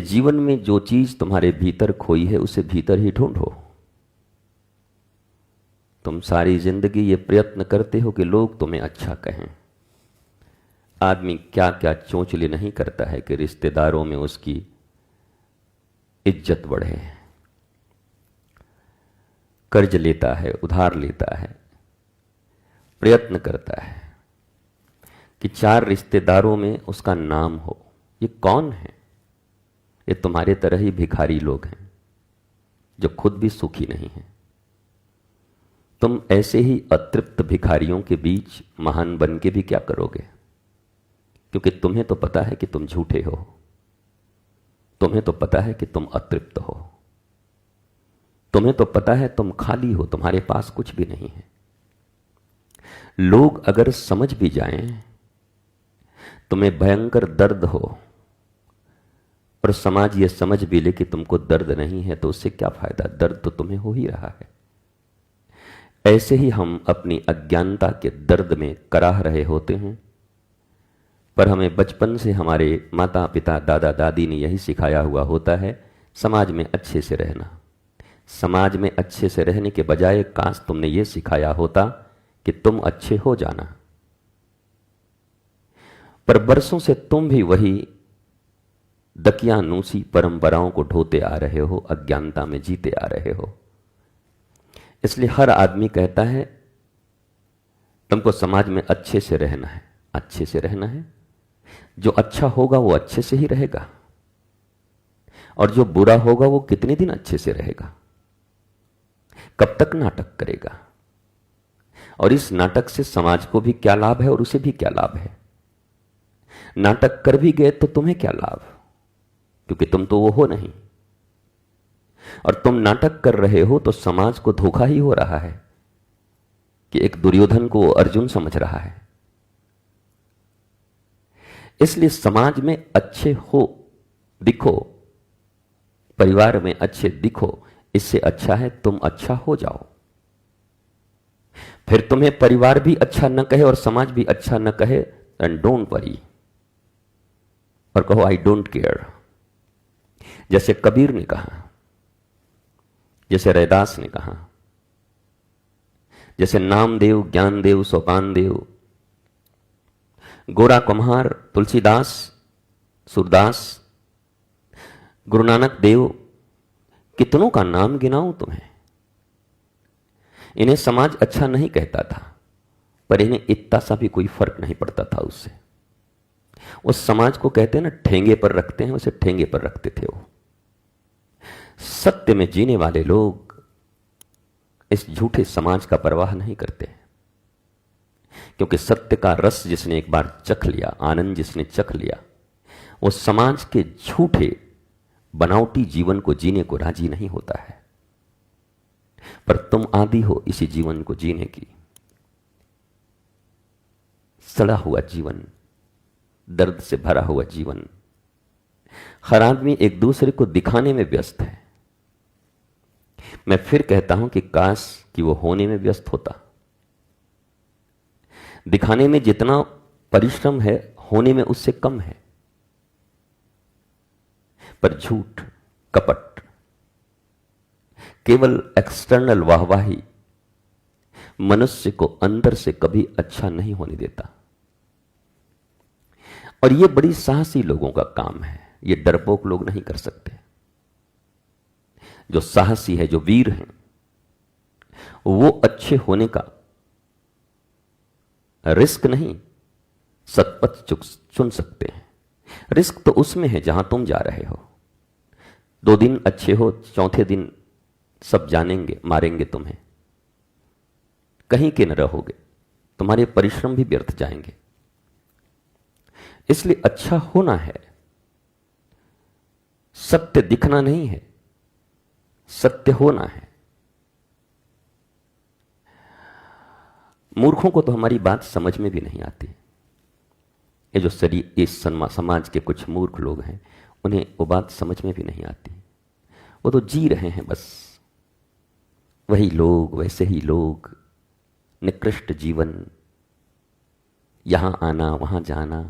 जीवन में जो चीज तुम्हारे भीतर खोई है उसे भीतर ही ढूंढो। तुम सारी जिंदगी ये प्रयत्न करते हो कि लोग तुम्हें अच्छा कहें। आदमी क्या क्या चोंचले नहीं करता है कि रिश्तेदारों में उसकी इज्जत बढ़े। कर्ज लेता है, उधार लेता है, प्रयत्न करता है कि 4 रिश्तेदारों में उसका नाम हो। ये कौन है? ये तुम्हारे तरह ही भिखारी लोग हैं जो खुद भी सुखी नहीं हैं। तुम ऐसे ही अतृप्त भिखारियों के बीच महान बन के भी क्या करोगे? क्योंकि तुम्हें तो पता है कि तुम झूठे हो, तुम्हें तो पता है कि तुम अतृप्त हो, तुम्हें तो पता है तुम खाली हो, तुम्हारे पास कुछ भी नहीं है। लोग अगर समझ भी जाएं, तुम्हें भयंकर दर्द हो और समाज ये समझ भी ले कि तुमको दर्द नहीं है, तो उससे क्या फायदा? दर्द तो तुम्हें हो ही रहा है। ऐसे ही हम अपनी अज्ञानता के दर्द में कराह रहे होते हैं, पर हमें बचपन से हमारे माता पिता दादा दादी ने यही सिखाया हुआ होता है, समाज में अच्छे से रहना। समाज में अच्छे से रहने के बजाय काश तुमने ये सिखाया होता कि तुम अच्छे हो जाना। पर बरसों से तुम भी वही दकियानूसी परंपराओं को ढोते आ रहे हो, अज्ञानता में जीते आ रहे हो। इसलिए हर आदमी कहता है तुमको समाज में अच्छे से रहना है, अच्छे से रहना है। जो अच्छा होगा वो अच्छे से ही रहेगा, और जो बुरा होगा वो कितने दिन अच्छे से रहेगा? कब तक नाटक करेगा? और इस नाटक से समाज को भी क्या लाभ है और उसे भी क्या लाभ है? नाटक कर भी गए तो तुम्हें क्या लाभ, क्योंकि तुम तो वो हो नहीं। और तुम नाटक कर रहे हो तो समाज को धोखा ही हो रहा है कि एक दुर्योधन को अर्जुन समझ रहा है। इसलिए समाज में अच्छे हो, दिखो, परिवार में अच्छे दिखो, इससे अच्छा है तुम अच्छा हो जाओ। फिर तुम्हें परिवार भी अच्छा न कहे और समाज भी अच्छा न कहे, एंड डोंट वरी, और कहो आई डोंट केयर। जैसे कबीर ने कहा, जैसे रैदास ने कहा, जैसे नामदेव, ज्ञानदेव, सोपानदेव, गोरा कुम्हार, तुलसीदास, सूरदास, गुरु नानक देव, कितनों का नाम गिनाऊं तुम्हें। इन्हें समाज अच्छा नहीं कहता था, पर इन्हें इतना सा भी कोई फर्क नहीं पड़ता था उससे। उस समाज को कहते हैं ना, ठेंगे पर रखते हैं, उसे ठेंगे पर रखते थे वो। सत्य में जीने वाले लोग इस झूठे समाज का परवाह नहीं करते, क्योंकि सत्य का रस जिसने एक बार चख लिया, आनंद जिसने चख लिया, वो समाज के झूठे बनावटी जीवन को जीने को राजी नहीं होता है। पर तुम आदी हो इसी जीवन को जीने की। सड़ा हुआ जीवन, दर्द से भरा हुआ जीवन। हर आदमी एक दूसरे को दिखाने में व्यस्त है। मैं फिर कहता हूं कि काश कि वो होने में व्यस्त होता। दिखाने में जितना परिश्रम है, होने में उससे कम है। पर झूठ, कपट, केवल एक्सटर्नल वाहवाही मनुष्य को अंदर से कभी अच्छा नहीं होने देता। और यह बड़ी साहसी लोगों का काम है, ये डरपोक लोग नहीं कर सकते। जो साहसी है, जो वीर हैं, वो अच्छे होने का रिस्क नहीं, सतपथ चुन सकते हैं। रिस्क तो उसमें है जहां तुम जा रहे हो। 2 दिन अच्छे हो, चौथे दिन सब जानेंगे, मारेंगे तुम्हें, कहीं के न रहोगे, तुम्हारे परिश्रम भी व्यर्थ जाएंगे। इसलिए अच्छा होना है, सत्य दिखना नहीं है, सत्य होना है। मूर्खों को तो हमारी बात समझ में भी नहीं आती। ये जो इस समाज के कुछ मूर्ख लोग हैं, उन्हें वो बात समझ में भी नहीं आती। वो तो जी रहे हैं बस, वही लोग, वैसे ही लोग, निकृष्ट जीवन, यहां आना वहां जाना,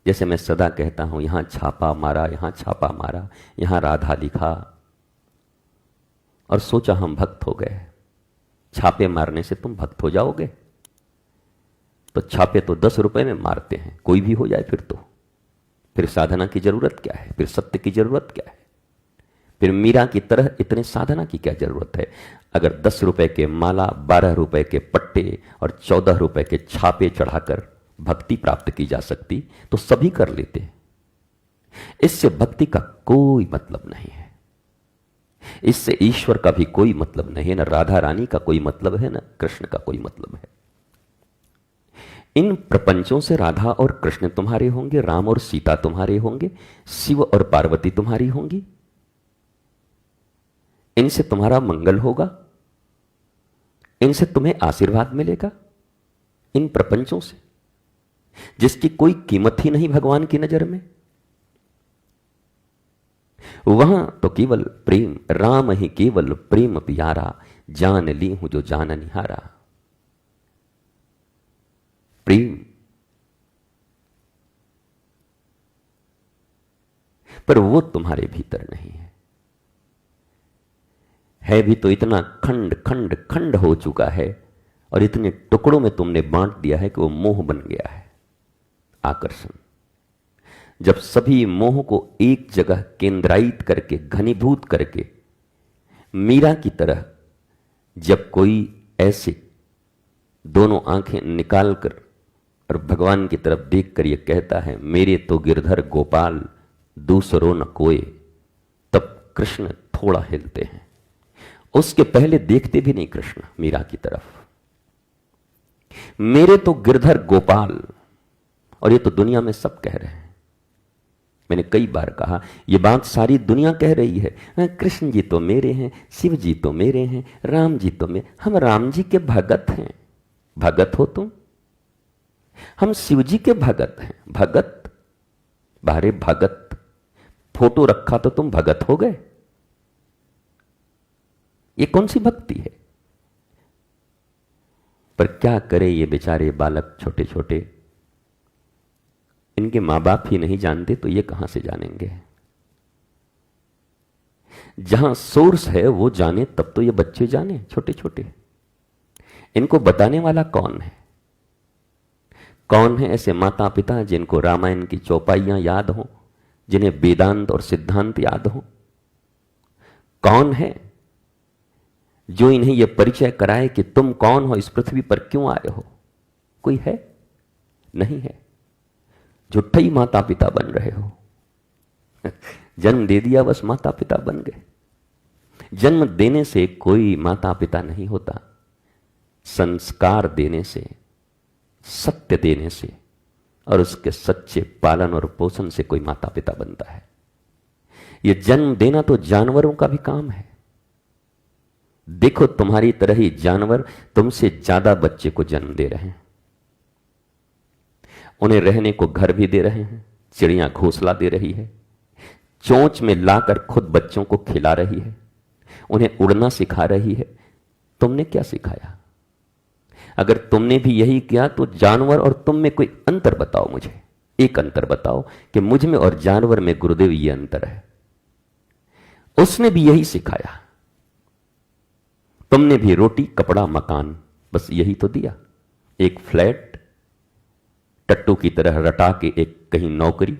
जैसे मैं सदा कहता हूं, यहां छापा मारा, यहां छापा मारा, यहां राधा लिखा और सोचा हम भक्त हो गए। छापे मारने से तुम भक्त हो जाओगे? तो छापे तो 10 रुपए में मारते हैं, कोई भी हो जाए फिर साधना की जरूरत क्या है? फिर सत्य की जरूरत क्या है? फिर मीरा की तरह इतने साधना की क्या जरूरत है? अगर 10 रुपए के माला, 12 रुपए के पट्टे और 14 रुपए के छापे चढ़ाकर भक्ति प्राप्त की जा सकती तो सभी कर लेते। इससे भक्ति का कोई मतलब नहीं है, इससे ईश्वर का भी कोई मतलब नहीं है, न राधा रानी का कोई मतलब है, न कृष्ण का कोई मतलब है। इन प्रपंचों से राधा और कृष्ण तुम्हारे होंगे, राम और सीता तुम्हारे होंगे, शिव और पार्वती तुम्हारी होंगी। इनसे तुम्हारा मंगल होगा, इनसे तुम्हें आशीर्वाद मिलेगा। इन प्रपंचों से जिसकी कोई कीमत ही नहीं भगवान की नजर में, वहां तो केवल प्रेम, राम ही केवल प्रेम प्यारा, जान ली हूं जो जान निहारा। प्रेम, पर वो तुम्हारे भीतर नहीं है भी तो इतना खंड खंड खंड हो चुका है और इतने टुकड़ों में तुमने बांट दिया है कि वो मोह बन गया है। आकर्षण, जब सभी मोह को एक जगह केंद्रायित करके, घनीभूत करके, मीरा की तरह जब कोई ऐसे दोनों आंखें निकालकर और भगवान की तरफ देखकर ये कहता है, मेरे तो गिरधर गोपाल दूसरों न कोई, तब कृष्ण थोड़ा हिलते हैं। उसके पहले देखते भी नहीं कृष्ण मीरा की तरफ। मेरे तो गिरधर गोपाल, और ये तो दुनिया में सब कह रहे हैं। मैंने कई बार कहा, यह बात सारी दुनिया कह रही है, कृष्ण जी तो मेरे हैं, शिव जी तो मेरे हैं, राम जी तो मेरे। हम राम जी के भगत हैं। भगत हो तुम? हम शिव जी के भगत हैं। भगत? बारे भगत, फोटो रखा तो तुम भगत हो गए? ये कौन सी भक्ति है? पर क्या करे ये बेचारे बालक छोटे छोटे, इनके मां बाप ही नहीं जानते तो ये कहां से जानेंगे? जहां सोर्स है वो जाने तब तो ये बच्चे जाने, छोटे छोटे। इनको बताने वाला कौन है? कौन है ऐसे माता पिता जिनको रामायण की चौपाइयां याद हो, जिन्हें वेदांत और सिद्धांत याद हो? कौन है जो इन्हें यह परिचय कराए कि तुम कौन हो, इस पृथ्वी पर क्यों आए हो? कोई है? नहीं है। झूठे ही माता पिता बन रहे हो। जन्म दे दिया, बस माता पिता बन गए। जन्म देने से कोई माता पिता नहीं होता, संस्कार देने से, सत्य देने से और उसके सच्चे पालन और पोषण से कोई माता पिता बनता है। यह जन्म देना तो जानवरों का भी काम है। देखो, तुम्हारी तरह ही जानवर तुमसे ज्यादा बच्चे को जन्म दे रहे हैं। उन्हें रहने को घर भी दे रहे हैं, चिड़ियां घोंसला दे रही है, चोंच में लाकर खुद बच्चों को खिला रही है, उन्हें उड़ना सिखा रही है। तुमने क्या सिखाया? अगर तुमने भी यही किया तो जानवर और तुम में कोई अंतर बताओ मुझे। एक अंतर बताओ कि मुझ में और जानवर में गुरुदेव ये अंतर है। उसने भी यही सिखाया, तुमने भी रोटी कपड़ा मकान बस यही तो दिया। एक फ्लैट, टट्टू की तरह रटा के एक कहीं नौकरी,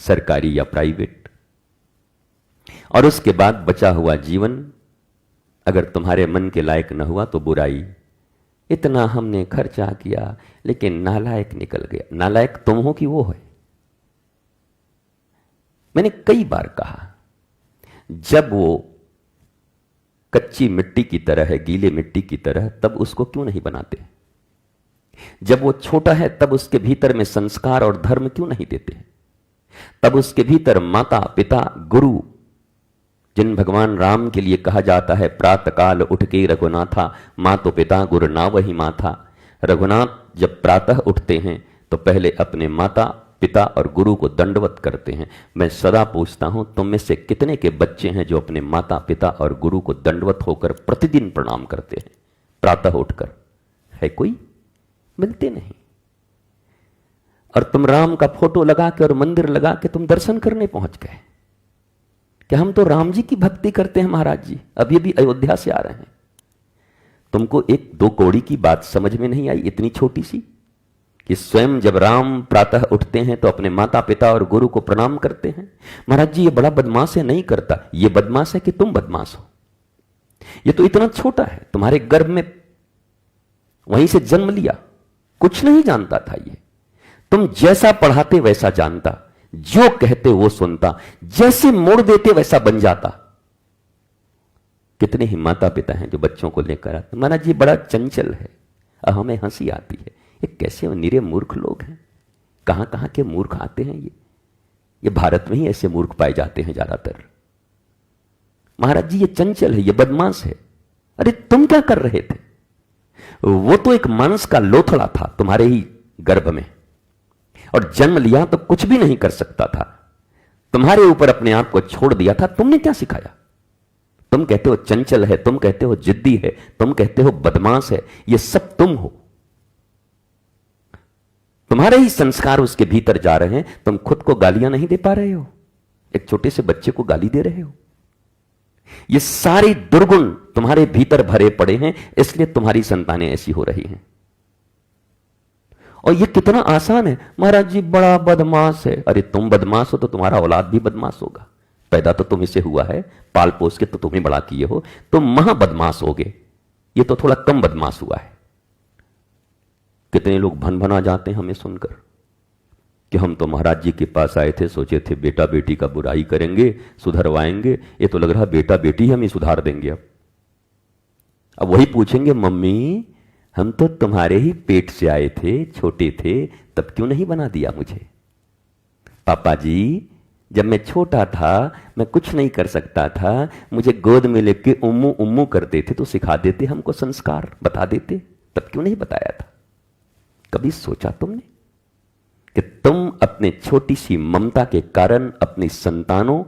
सरकारी या प्राइवेट, और उसके बाद बचा हुआ जीवन अगर तुम्हारे मन के लायक न हुआ तो बुराई। इतना हमने खर्चा किया लेकिन नालायक निकल गया। नालायक तुम हो कि वो है? मैंने कई बार कहा, जब वो कच्ची मिट्टी की तरह है, गीले मिट्टी की तरह, तब उसको क्यों नहीं बनाते? जब वो छोटा है तब उसके भीतर में संस्कार और धर्म क्यों नहीं देते? तब उसके भीतर माता पिता गुरु, जिन भगवान राम के लिए कहा जाता है प्रातःकाल उठ के रघुनाथा, माँ तो पिता गुरु ना वही माथा। रघुनाथ जब प्रातः उठते हैं तो पहले अपने माता पिता और गुरु को दंडवत करते हैं। मैं सदा पूछता हूं, तुम में से कितने के बच्चे हैं जो अपने माता पिता और गुरु को दंडवत होकर प्रतिदिन प्रणाम करते हैं प्रातः उठकर? है कोई? मिलते नहीं। और तुम राम का फोटो लगा के और मंदिर लगा के तुम दर्शन करने पहुंच गए कि हम तो राम जी की भक्ति करते हैं महाराज जी, अभी अभी अयोध्या से आ रहे हैं। तुमको एक दो कौड़ी की बात समझ में नहीं आई, इतनी छोटी सी, कि स्वयं जब राम प्रातः उठते हैं तो अपने माता पिता और गुरु को प्रणाम करते हैं। महाराज जी ये बड़ा बदमाश है, नहीं करता। ये बदमाश है कि तुम बदमाश हो। ये तो इतना छोटा है, तुम्हारे गर्भ में वहीं से जन्म लिया, कुछ नहीं जानता था। ये तुम जैसा पढ़ाते वैसा जानता, जो कहते वो सुनता, जैसे मोड़ देते वैसा बन जाता। कितने ही माता पिता हैं जो बच्चों को लेकर आते, महाराज जी बड़ा चंचल है। हमें हंसी आती है, ये कैसे निरे मूर्ख लोग हैं, कहां कहां के मूर्ख आते हैं। ये भारत में ही ऐसे मूर्ख पाए जाते हैं ज्यादातर। महाराज जी ये चंचल है, ये बदमाश है। अरे तुम क्या कर रहे थे? वो तो एक मांस का लोथड़ा था तुम्हारे ही गर्भ में, और जन्म लिया तो कुछ भी नहीं कर सकता था। तुम्हारे ऊपर अपने आप को छोड़ दिया था। तुमने क्या सिखाया? तुम कहते हो चंचल है, तुम कहते हो जिद्दी है, तुम कहते हो बदमाश है। ये सब तुम हो, तुम्हारे ही संस्कार उसके भीतर जा रहे हैं। तुम खुद को गालियां नहीं दे पा रहे हो, एक छोटे से बच्चे को गाली दे रहे हो। ये सारे दुर्गुण तुम्हारे भीतर भरे पड़े हैं, इसलिए तुम्हारी संतानें ऐसी हो रही हैं। और ये कितना आसान है, महाराज जी बड़ा बदमाश है। अरे तुम बदमाश हो तो तुम्हारा औलाद भी बदमाश होगा। पैदा तो तुम इसे हुआ है, पाल पोस के तो तुम्हें बड़ा किए हो, तुम महा बदमाश होगे। ये तो थोड़ा कम बदमाश हुआ है। कितने लोग भन भना जाते हैं हमें सुनकर कि हम तो महाराज जी के पास आए थे, सोचे थे बेटा बेटी का बुराई करेंगे, सुधरवाएंगे। ये तो लग रहा बेटा बेटी हम ही सुधार देंगे। अब वही पूछेंगे, मम्मी हम तो तुम्हारे ही पेट से आए थे, छोटे थे, तब क्यों नहीं बना दिया मुझे? पापा जी जब मैं छोटा था मैं कुछ नहीं कर सकता था, मुझे गोद में लेके उम्मू उम्मू कर देते तो सिखा देते, हमको संस्कार बता देते, तब क्यों नहीं बताया था? कभी सोचा तुमने कि तुम अपने छोटी सी ममता के कारण अपनी संतानों,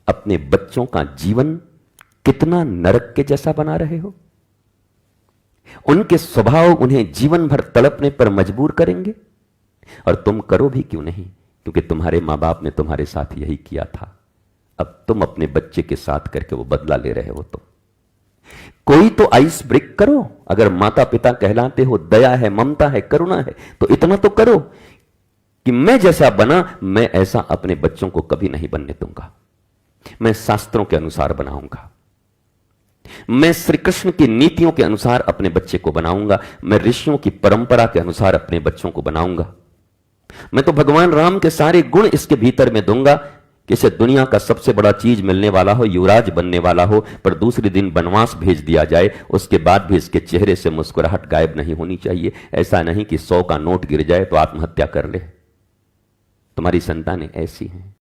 अपने बच्चों का जीवन कितना नरक के जैसा बना रहे हो? उनके स्वभाव उन्हें जीवन भर तड़पने पर मजबूर करेंगे, और तुम करो भी क्यों नहीं, क्योंकि तुम्हारे मां बाप ने तुम्हारे साथ यही किया था। अब तुम अपने बच्चे के साथ करके वो बदला ले रहे हो। तुम कोई तो आइस ब्रेक करो। अगर माता पिता कहलाते हो, दया है, ममता है, करुणा है, तो इतना तो करो कि मैं जैसा बना मैं ऐसा अपने बच्चों को कभी नहीं बनने दूंगा। मैं शास्त्रों के अनुसार बनाऊंगा, मैं श्री कृष्ण की नीतियों के अनुसार अपने बच्चे को बनाऊंगा, मैं ऋषियों की परंपरा के अनुसार अपने बच्चों को बनाऊंगा। मैं तो भगवान राम के सारे गुण इसके भीतर में दूंगा कि इसे दुनिया का सबसे बड़ा चीज मिलने वाला हो, युवराज बनने वाला हो, पर दूसरे दिन वनवास भेज दिया जाए, उसके बाद भी इसके चेहरे से मुस्कुराहट गायब नहीं होनी चाहिए। ऐसा नहीं कि 100 का नोट गिर जाए तो आत्महत्या कर ले। तुम्हारी संतानें ऐसी हैं।